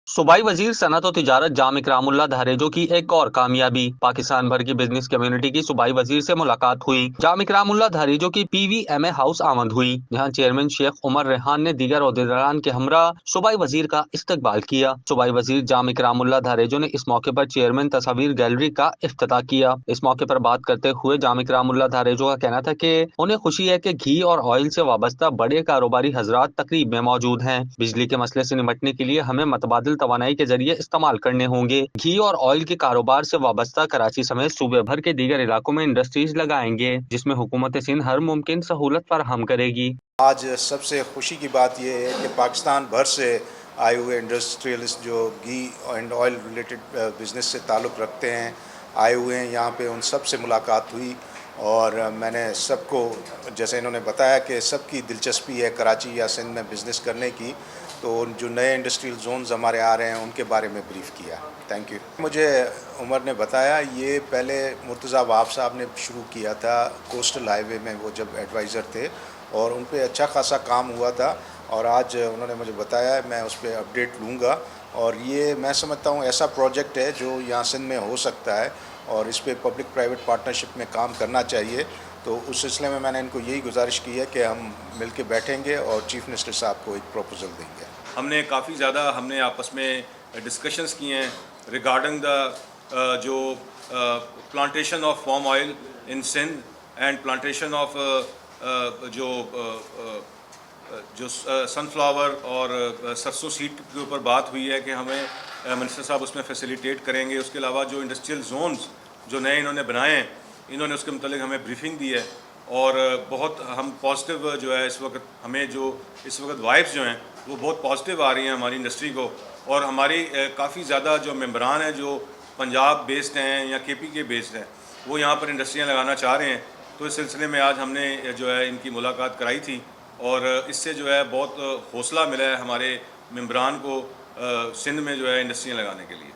सूबाई वजीर सनत और तिजारत जाम इकरामुल्लाह धारेजो की एक और कामयाबी। पाकिस्तान भर की बिजनेस कम्युनिटी की सूबाई वजीर से मुलाकात हुई। जाम इकरामुल्लाह धारेजो की PVMA हाउस आमद हुई, जहां चेयरमैन शेख उमर रेहान ने दीगर ओहदेदारान के हमरा सूबाई वजीर का इस्तकबाल किया। सूबाई वजीर जाम इकरामुल्लाह धारेजो ने इस मौके पर चेयरमैन तस्वीर गैलरी का इफ्तिताह किया। इस मौके पर बात करते हुए जाम इकरामुल्लाह धारेजो का कहना था कि उन्हें खुशी है कि घी और ऑयल से वाबस्ता बड़े कारोबारी हजरात तकरीब में मौजूद हैं। बिजली के मसले से निपटने के लिए हमें मतबादिल तवानाई के जरिए इस्तेमाल करने होंगे। घी और ऑयल के कारोबार से वाबस्ता कराची समेत सूबे भर के दीगर इलाकों में इंडस्ट्रीज लगाएंगे, जिसमें हुकूमत सिंध हर मुमकिन सहूलत फराहम करेगी। आज सबसे खुशी की बात यह है कि पाकिस्तान भर से आए हुए इंडस्ट्रियलिस्ट जो घी एंड ऑयल रिलेटेड बिज़नेस से ताल्लुक़ रखते हैं आए हुए हैं यहाँ पे, उन सब से मुलाकात हुई। और मैंने सबको, जैसे इन्होंने बताया कि सबकी दिलचस्पी है कराची या सिंध में बिज़नेस करने की, तो जो नए इंडस्ट्रियल जोन्स हमारे आ रहे हैं उनके बारे में ब्रीफ़ किया। Thank you. मुझे उमर ने बताया, ये पहले मुर्तज़ा वहाब साहब ने शुरू किया था कोस्टल हाईवे में, वो जब एडवाइज़र थे, और उन पे अच्छा खासा काम हुआ था। और आज उन्होंने मुझे बताया, मैं उस पर अपडेट लूँगा। और ये मैं समझता हूँ ऐसा प्रोजेक्ट है जो यहाँ सिंध में हो सकता है, और इस पर पब्लिक प्राइवेट पार्टनरशिप में काम करना चाहिए। तो उस सिलसिले में मैंने इनको यही गुजारिश की है कि हम मिल के बैठेंगे और चीफ मिनिस्टर साहब को एक प्रपोजल देंगे। हमने काफ़ी ज़्यादा हमने आपस में डिस्कशंस किए हैं रिगार्डिंग द जो plantation of palm oil in Sindh and plantation of जो सनफ्लावर और सरसों सीड के ऊपर बात हुई है कि हमें मिनिस्टर साहब उसमें फैसिलिटेट करेंगे। उसके अलावा जो इंडस्ट्रियल जोन्स जो नए इन्होंने बनाए हैं, इन्होंने उसके मुतालिक हमें ब्रीफिंग दी है। और बहुत हम पॉजिटिव जो है इस वक्त हमें जो इस वक्त वाइब्स जो हैं वो बहुत पॉजिटिव आ रही हैं हमारी इंडस्ट्री को। और हमारी काफ़ी ज़्यादा जो मेंबरान हैं जो पंजाब बेस्ड हैं या KP के बेस्ड हैं, वो यहाँ पर इंडस्ट्रियाँ लगाना चाह रहे हैं। तो इस सिलसिले में आज हमने जो है इनकी मुलाकात कराई थी, और इससे जो है बहुत हौसला मिला है हमारे मेंबरान को सिंध में जो है इंडस्ट्रियाँ लगाने के लिए।